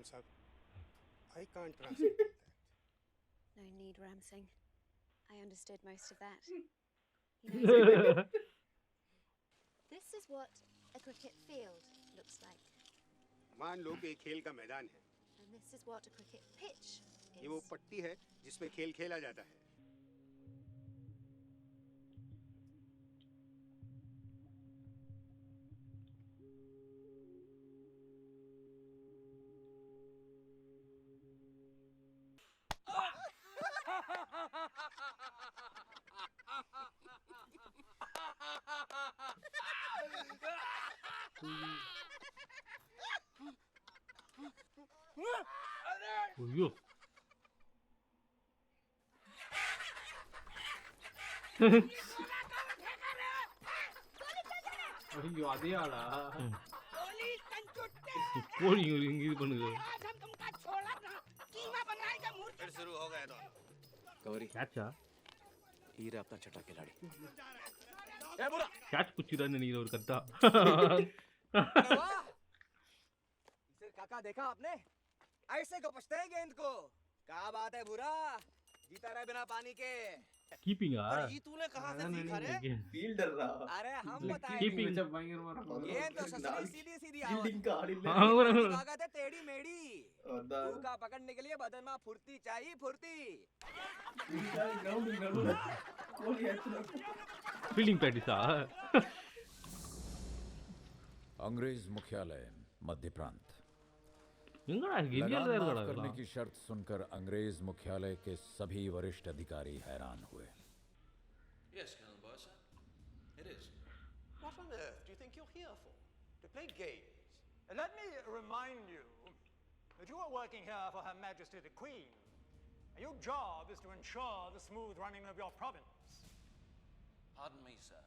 साहब, I can't translate that. No need, Ram Singh. I understood most of that. You know, this is what a cricket field looks like. मान लो कि खेल का मैदान है। And this is what a cricket pitch ये वो is. पट्टी है जिसमें खेल खेला जाता है। ஐயோ ஐயோ அதே ஆளா? கோழி இங்க இது பண்ணுது फिर शुरू हो गए दोनों। गौरी, கேட்சா हीरा अपना छठा खिलाड़ी। கேட்ச் குச்சிடான்னு நினைக்கிற ஒரு கத்தா इसे काका देखा आपने? ऐसे को पछते हैं गेंद को। क्या बात है बुरा, जीता रहे बिना पानी के। கீப்பிங்கா ये तूने कहाँ से सीखा रे? ஃபீல்டர் ரா अरे हम बताएंगे। கீப்பிங் பயங்கரமா இருக்கும். गेंद तो ससुरी सीधी सीधी आवाज। ஃபீல்டிங் கார்டு இல்ல ताकत है टेढ़ी मेढ़ी। அதான் तू का पकड़ने के लिए बदन में फुर्ती चाहिए, फुर्ती। கிரவுண்ட் நடுவுல கோலி ஏத்துற ஃபீல்டிங் பிராக்டிஸா अंग्रेज मुख्यालय मध्य प्रांत। எங்கடா இருக்கு लगान இந்தியால माफ இருக்கடா करने की शर्त सुनकर अंग्रेज मुख्यालय के सभी वरिष्ठ अधिकारी हैरान हुए। Yes, Colonel Barsa. It is. What on earth do you think you're here for? To play games? Let me remind you that you are working here for Her Majesty the Queen. And your job is to ensure the smooth running of your province. Pardon me, sir,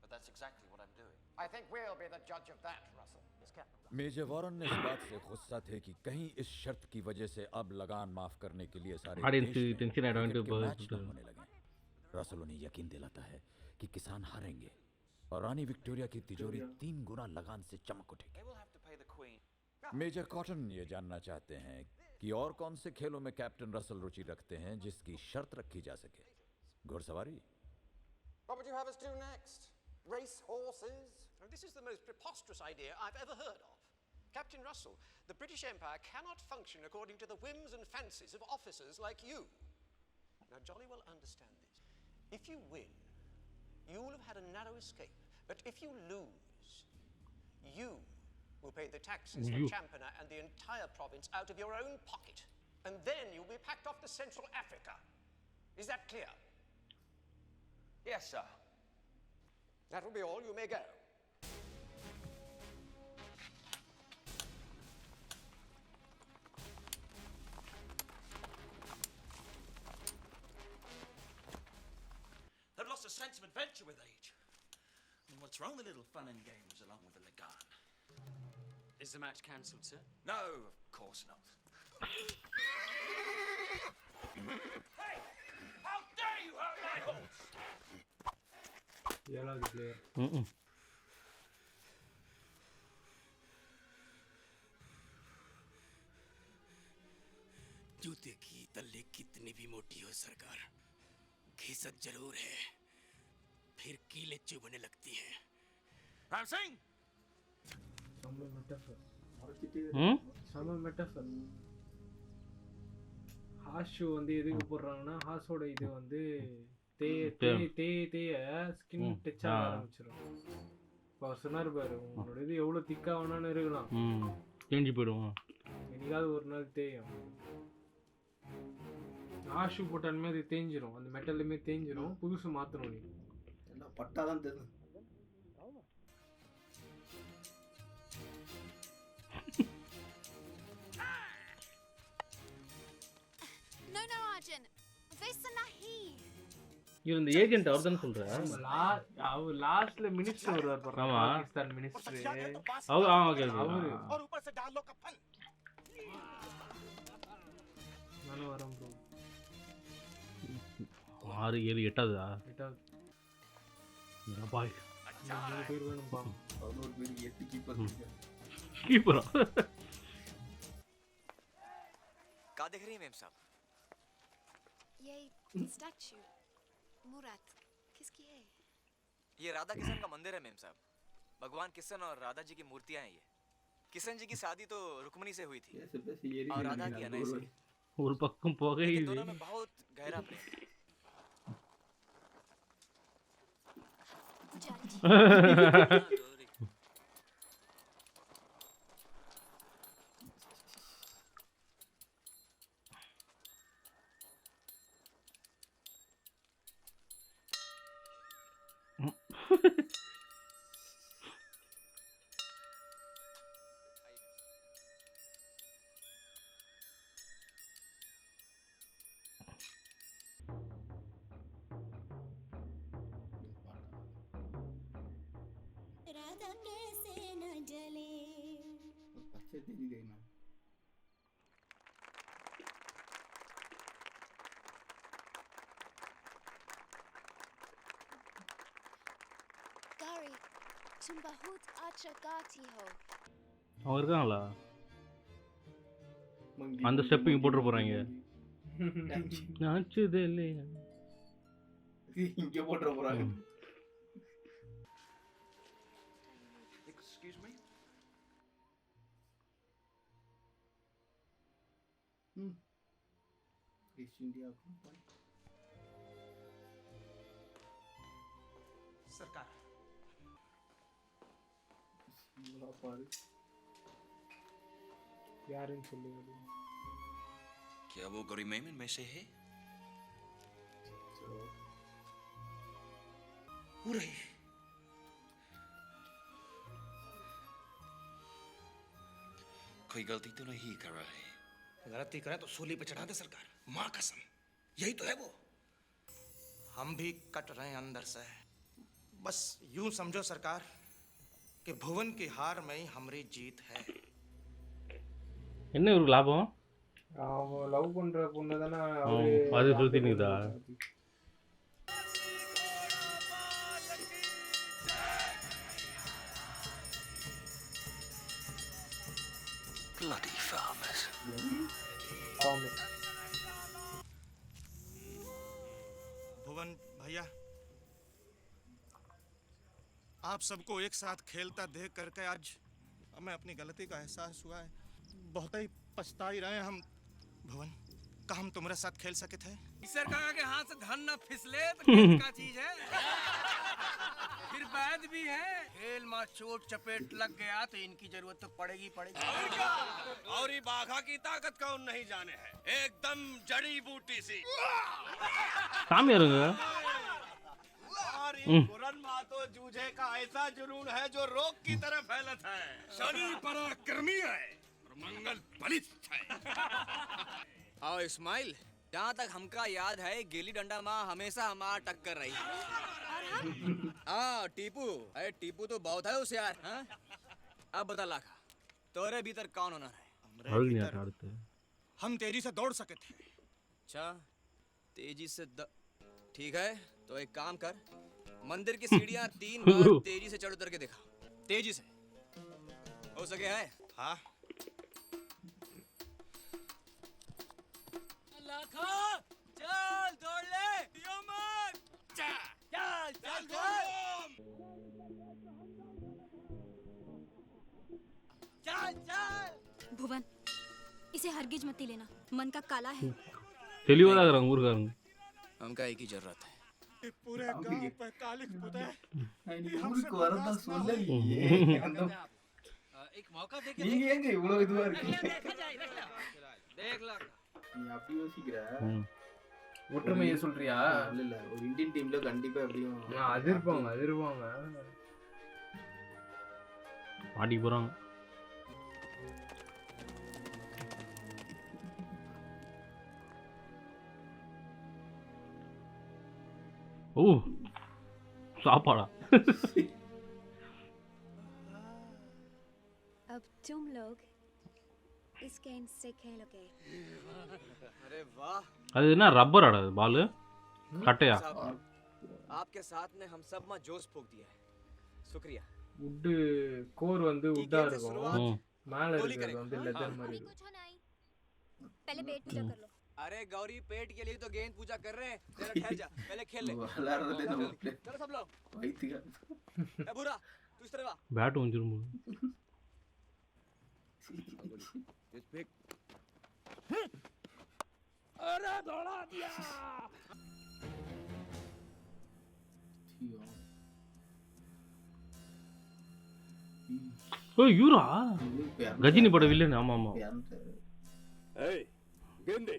but that's exactly what I'm doing. I think we'll be the judge of that, Russell. Yes, Captain. Major Warren ने इस बात से गुस्सा थे कि कहीं इस शर्त की वजह से अब लगान माफ करने के लिए सारे Audience देश में tension add on cricket to के both मैच the- न होने लगे। रसल उन्हें यकीन दिलाता है कि किसान हारेंगे और रानी विक्टोरिया की तिजोरी 3 गुना लगान से चमक उठेगी। They will have to pay the Queen. Major Cotton ये जानना चाहते हैं कि और कौन से खेलों में कैप्टन रसल रुचि रखते हैं जिसकी शर्त रखी जा सके। घुड़सवारी? What would you have us do next? Race horses? Now, this is the most preposterous idea I've ever heard of. Captain Russell, the British Empire cannot function according to the whims and fancies of officers like you. Now, jolly well understand this. If you win, you will have had a narrow escape. But if you lose, you will pay the taxes for You. Champana and the entire province out of your own pocket. And then you'll be packed off to Central Africa. Is that clear? Yes, sir. That will be all. You may go. They've lost a sense of adventure with age. And what's wrong with little fun and games along with the Lagan? Is the match cancelled, sir? No, of course not. Hey! How dare you hurt my horse! ஏழாவது player. जूते की तल्ले कितनी भी मोटी हो सरकार, घिसक जरूर है फिर कीलें चुभने लगती हैं। राम सिंह செம மெட்டஃபர். ஹார்ஸ் ஷூ வந்து எதுக்கு போடுறாங்கன்னா ஹார்ஸோட இது வந்து தேய ஸ்கின் டச் ஆக ஆரம்பிச்சிடும். இப்போ அவர் சொன்னார் பாரு, உன்னோட இது எவ்வளோ திக்காக வேணான்னு இருக்கலாம், தேஞ்சு போயிடுவோம், என்னைக்காவது ஒரு நாள் தேயும். ஹார்ஸ் ஷூ போட்டாலுமே அது தேஞ்சிரும், அந்த மெட்டல்லுமே தேஞ்சிரும், புதுசு மாற்றணும். நீ பட்டாதான் தெரியும். No, no, Arjun. Vesa nahi. இவர் இந்த ஏஜென்ட் அவர் தானே சொல்ற? அவர் லாஸ்ட்ல மினிஸ்டர் வருவார் பாருங்க, ஆமா. பாகிஸ்தான் மினிஸ்டர். அவர் ஓகே அவரு और ऊपर से डाल लो कफन। நானும் வரேன் ப்ரோ. 6 7 8ஆவதா? 8ஆவது. பாய் 3 பேர் வேணும்பா. 11 பேருக்கு 8 கீப்பர். கீப்பரா? क्या देख रही हैं मेम साहब? ये स्टैचू मुराद किसकी है? ये राधा किशन का मंदिर है मेम साहब। भगवान किशन और राधा जी की मूर्तियां हैं ये। किशन जी की शादी तो रुक्मणी से हुई थी और राधा की अनय से। ஒரு பக்கம் புகை लेकिन இது. दोनों में बहुत गहरा प्रेम है। राधा कैसे न जले। अच्छे तेरी गई ना। Gauri, तुम बहुत अच्छा गाती हो. அவங்க இருக்காங்களா? அந்த ஸ்டெப் இங்க போட்டு போறாங்க. நாச்சுதே இல்லையா? இங்க போட்டு போறாங்க. Excuse me. ईस्ट इंडिया सरकार யாருன்னு சொல்லுங்க. क्या वो गरीमेमन में से है? उरे कोई गलती तो नहीं कर रहा है? गलती करे तो सूली पे चढ़ा दे सरकार, माँ कसम, यही तो है वो। हम भी कट रहे हैं अंदर से। बस यूं समझो सरकार कि भुवन की हार में ही हमारी जीत है। என்ன ஒரு லாபம்? அவன் லவ் பண்ற பொண்ணு தானே அது சுத்தி நிக்குதா? Bloody farmers. भुवन भैया, आप सबको एक साथ खेलता देख करके आज हमें अपनी गलती का एहसास हुआ है। बहुत ही पछता ही रहे हम भुवन, का हम तुम्हारे साथ खेल सके थे। सरकार के हाथ से धन न फिसले तो खेल का चीज है। फिर बाद भी है, खेल में चोट चपेट लग गया तो इनकी जरूरत तो पड़ेगी पड़ेगी। और ये बाघा की ताकत कौन नहीं जाने है, एकदम जड़ी बूटी सी। சாமி இருங்க. और ये बुरन मातो जूझे का ऐसा जुनून है जो रोग की तरह फैलत है। शनि पराक्रमी है और मंगल बलिष्ठ है। आओ इस्माइल, जहाँ तक हमका याद है गिल्ली डंडा माँ हमेशा हमारा टक्कर रही। हाँ टीपू, अरे टीपू तो बहुत है उसे यार। हाँ? अब बता लाखा, तोरे भीतर कौन होना है? அழுகு நீ அடுத்து. हम तेजी से दौड़ सके थे। अच्छा तेजी से ठीक है, तो एक काम कर, मंदिर की सीढ़ियाँ 3 बार तेजी से चढ़ उतर के दिखा। तेजी से हो सके है? हाँ। लाखा, चल दौड़ ले, दियो मत। चल चल चल। भुवन, इसे हरगिज मत लेना, मन का काला है। தெளிவா தான் இருக்காங்க ஊர்காரங்க. हमका एक ही जरूरत है। पूरे गांव पे कालिख पुता है। ஊருக்கு வரதா சொல்லலையே. एक मौका दे के நீங்க ஏங்க இவ்வளவு இதுவா இருக்கீங்க? देख ला। நீ அப்படி யோசிக்கிற? ஒற்றுமையை சொல்றியா? இல்ல ஒரு இந்தியன் டீம்ல கண்டிப்பா எப்படியும் அதிர்வாங்க. ஆடி போறாங்க. ஓ சாப்பாடா. अब तुम लोग इस गेंद से खेलोगे। अरे वाह। அது என்ன ரப்பராடா பால் கட்டையா? आपके साथ ने हम सब में जोश फूंक दिया है। शुक्रिया। வுட் கோர் வந்து வுட்டா இருக்கும், மேல இருக்கிறது வந்து லெதர் மாதிரி இருக்கும். पहले पेट पूजा कर लो। अरे गौरी, पेट के लिए तो गेंद पूजा कर रहे हैं। जरा ठहर जा, पहले खेल ले। चलो सब लोग। ए बुरा, तू इस तरफ आ। பேட் வந்துரும் போல. अरे दौड़ा दिया। ஓ யூரா கஜினி பட வில்லன். ஆமா ஆமா. ஏய் गेंदे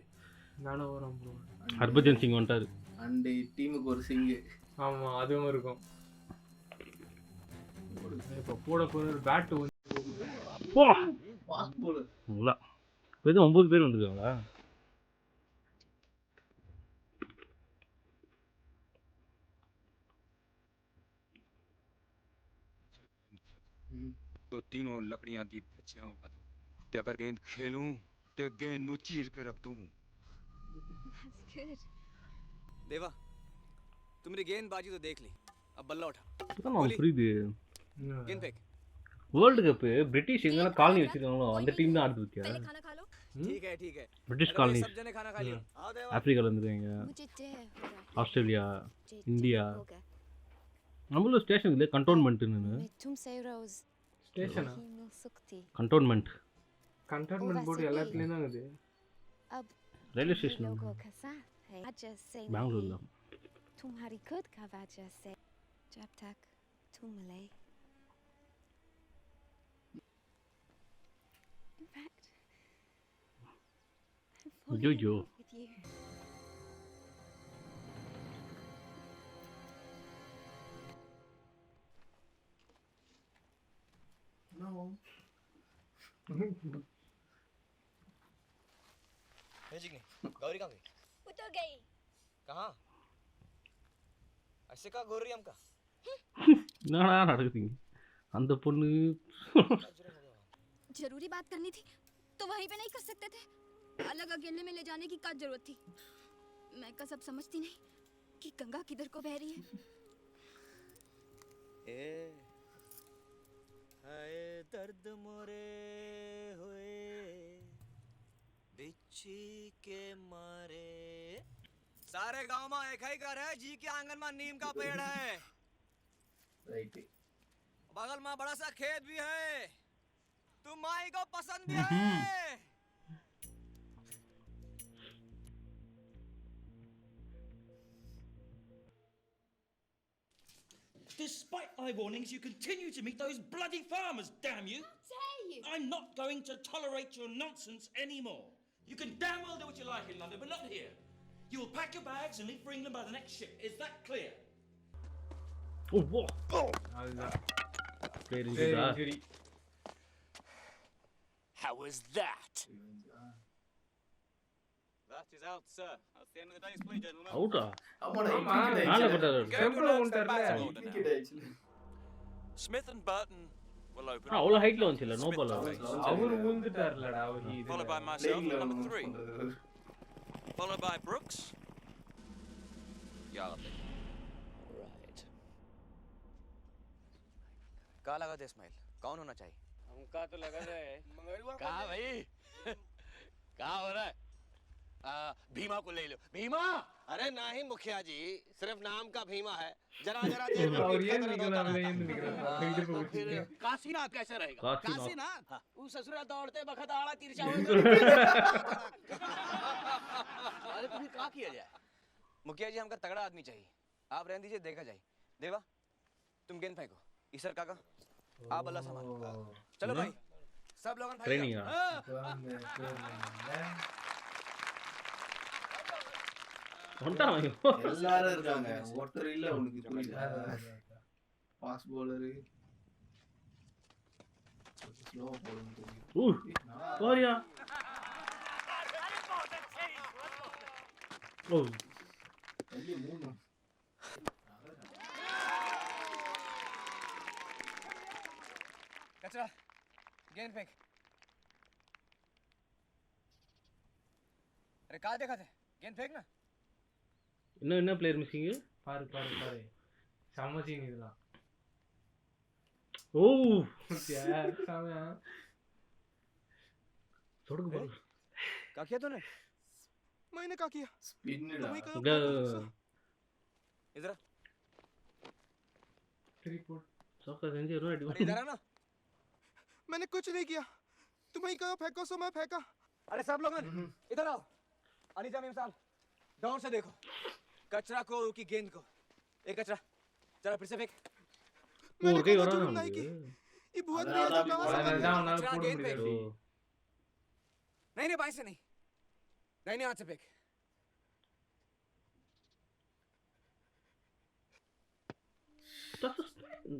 நானும் வரேன் ப்ரோ. ஹர்பஜன் சிங் வந்துட்டாரு. அண்ட் டீமுக்கு ஒரு சிங். ஆமா அதுவும் இருக்கும். இப்போ போட போற பேட் வந்து போ ஃபாஸ்ட் பவுலர். இல்ல வெறும் 9 பேர் வந்திருக்காங்களா? तो तीनों लकड़ियां दी बच्चियां ते अगर गेंद खेलूं ते गेंद नु चीर के रख दूं। देवा, तुम मेरी गेंदबाजी तो देख ली, अब बल्ला उठा। அதான் புரியுது. गेंद फेंक। வேர்ல்ட் கப் பிரிட்டிஷ் எங்கனா காலனி வச்சிருக்காங்களோ அந்த டீம் தான் ஆடுது பத்தியா? खाना खा लो। ठीक है ठीक है। பிரிட்டிஷ் காலனி सब जने खाना खा लिया। आओ देवा। ஆப்பிரிக்கால இருந்துருக்காங்க, मुझे देर हो रहा है। Australia, India. होगा। நம்மள ஸ்டேஷன் இல்ல कंटोनमेंटன்னு. मैं तुमसे रोज ஸ்டேஷனா? ही मिल सकती। कंटोनमेंट कंटोनमेंट போர்டு எல்லாத்துலயும் தான் இருக்குது. अब रेलवे स्टेशन लोगों का साथ है वजह से बेंगलुरु में। तुम्हारी खुद का वजह से जब तक तुम मिले। In fact, I'm falling जो in जो love with you. No. भेजी नहीं। गौरी कहाँ गई? उतर गई। कहाँ? ऐसे कहाँ घूर रही हमका? என்னடா நடக்குதுங்க அந்த பொண்ணு? जरूरी बात करनी थी तो वहीं पे नहीं कर सकते थे? अलग अकेले में ले जाने की क्या जरूरत थी? मैं का सब समझती नहीं कि गंगा किधर को बह रही है। हाय दर्द मोरे हुए बिच्छी के मारे। सारे गांव में एक ही घर है, जी के आंगन में नीम का पेड़ है। राइट। बगल में बड़ा सा खेत भी है। तुम माई को पसंद भी है। Despite my warnings, you continue to meet those bloody farmers, damn you! How dare you! I'm not going to tolerate your nonsense anymore. You can damn well do what you like in London, but not here. You will pack your bags and leave for England by the next ship. Is that clear? Oh, whoa! அதுதான். சரி சரி. How was that? That is out, sir. That's the end of the day's play, gentlemen. அவுட்டா? ஆமாடா. நாளை பட்டாரு. Temple உண்டர்ல. Smith and Burton will open. அவ்வளவு ஹைட்ல வந்துல நோ பால். அவர் ஊந்துட்டார்லடா அவர். Followed by myself at number 3. Followed by Brooks. Yardley. Right. कहाँ लगा दे स्माइल? कौन होना चाहिए? हमका तो लगा रहा है। कहाँ भाई? कहाँ हो रहा है? भीमा को ले लो। भीमा, अरे नहीं मुखिया जी, सिर्फ नाम का भीमा है, जरा जरा देर में और पीठ ये का दर्द होता रहता है। निकला तो फिर काशीनाथ कैसे रहेगा? काशीनाथ। उस ससुरा दौड़ते बखत आड़ा तिरछा हो अरे तुम्हें क्या किया जाए? मुखिया जी हमका तगड़ा आदमी चाहिए, आप रहने दीजिए, देखा जाए। देवा तुम गेंद फेंको, ईसर काका आप अल्लाह संभालो। चलो भाई सब लोगन भाई ट्रेनिंग எல்லாரும் இருக்காங்க, ஒருத்தர் இல்ல உனக்கு புரியல. பாஸ் bowler ஸ்லோ bowler போறியா ஓ அள்ளி மூணு कचरा गेंद फेंक। अरे कहाँ देखा थे, गेंद फेंक ना। என்ன பிளேயர் மிஸ்ஸிங் பாரு பாரு பாரு செம்ம சீன் இதெல்லாம் ஓ यार सामने छोड़ के बोल क्या किया तूने? मैंने क्या किया? स्पिन इधर रिपोर्ट सॉकर सेंचुरी रो अरे इधर आ ना। मैंने कुछ नहीं किया, तुम्हें कहो फेंको सो मैं फेंका। अरे सब लोग इधर आओ। अली जामिम साहब दौड़ से देखो कचरा को की गेंद को। एक कचरा जरा फिर से फेंक। और कहीं हो रहा जुर्म नहीं की, ये बहुत अरे बड़ी अरे कहाँ से अरे बनी? कचरा गेंद फेंक। नहीं नहीं बाई से नहीं, नहीं हाथ से फेंक।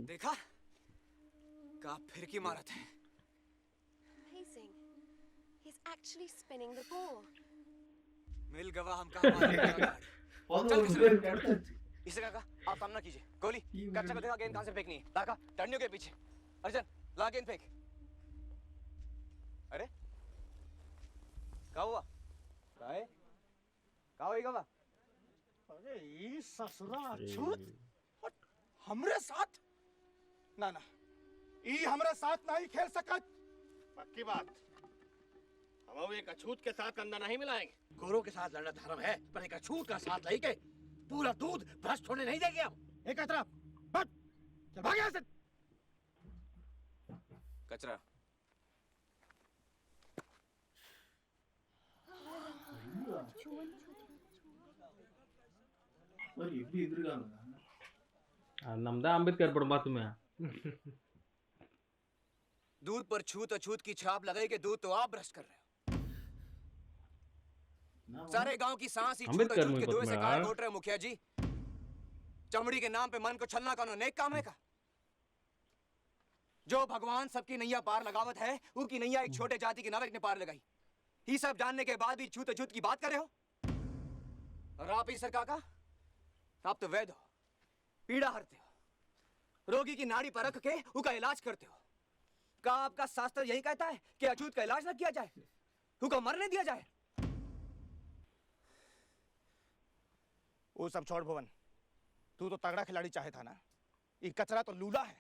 देखा का फिर की मारा था। Amazing. He's actually spinning the ball. मिल गवा हम कहाँ चल इसे काका आप सामना कीजिए। गोली कच्चा को देखा गेंद कहाँ से फेंकनी है। काका टर्नियों के पीछे। अर्जुन ला गेंद फेंक। अरे क्या हुआ? काय क्या हुई गवा? अरे ये ससुरा छूत हमरे साथ ना ना ये हमरे साथ नहीं खेल सकत। पक्की बात, हम एक अछूत के साथ कंधा नहीं मिलाएंगे। गोरों के साथ लड़ना धर्म है, पर एक अछूत का साथ नहीं के पूरा दूध भ्रष्ट होने नहीं देंगे हम। एक तरफ बट चल भाग यहाँ से। कचरा और இப்படி இருக்காங்க नमदा अंबेडकर पढ़ बात में दूध पर छूत अछूत की छाप लगाई के दूध तो आप भ्रष्ट कर रहे हो। सारे गांव की सांस ही छूत अछूत के धुएं से काहे घोट रहे मुखिया जी? चमड़ी के नाम पे मन को छलना का नेक काम है का? जो भगवान सबकी नैया पार लगावत है उनकी नैया एक छोटे जाति के नाविक ने पार लगाई। ये सब जानने के बाद भी छूत अछूत की बात कर रहे हो। और आप ईसर काका आप तो वैद्य हो, पीड़ा हरते हो, रोगी की नाड़ी परख के उसका इलाज करते हो। क्या आपका शास्त्र यही कहता है कि अछूत का इलाज न किया जाए, उसको मरने दिया जाए? वो सब छोड़ भुवन, तू तो तगड़ा खिलाड़ी चाहे था ना, ये कचरा तो लूला है।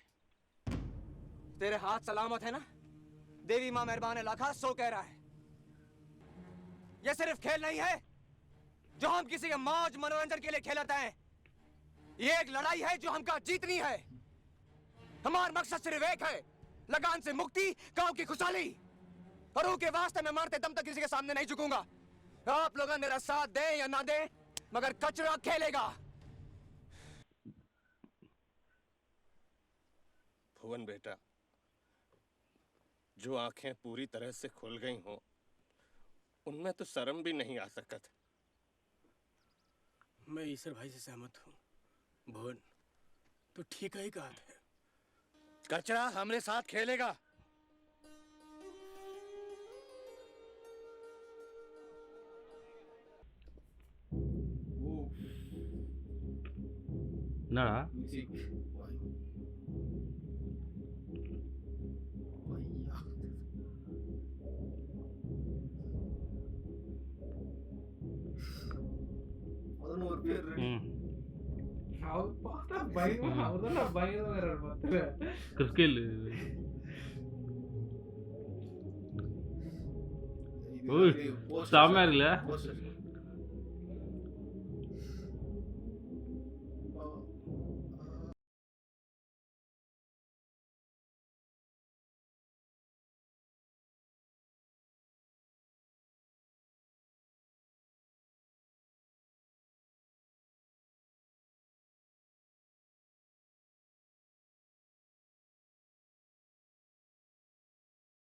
तेरे हाथ सलामत है ना? देवी माँ मेहरबान लाखा सो कह रहा है। यह सिर्फ खेल नहीं है जो हम किसी के मौज मनोरंजन के लिए खेलते हैं। ये एक लड़ाई है जो हमका जीतनी है। हमारा मकसद सिर्फ एक है, लगान से मुक्ति, गांव की खुशहाली। और उनके वास्ते मैं मारते दम तक किसी के सामने नहीं झुकूंगा। आप लोग मेरा साथ दें या ना दें, मगर कचरा खेलेगा। भुवन बेटा, जो आंखें पूरी तरह से खुल गई हो उनमें तो शर्म भी नहीं आ सकत। मैं ईसर भाई से सहमत हूँ। भुवन तो ठीक ही कहा था। कचरा हमरे साथ खेलेगा। என்னடா பதினோரு பேர் அவர் பார்த்தா பயமா, அவர்தான் பயமா வேறாரு பார்த்து. கிறிஸ்கேல் இது ஓய் செம்மையா இருக்குல்ல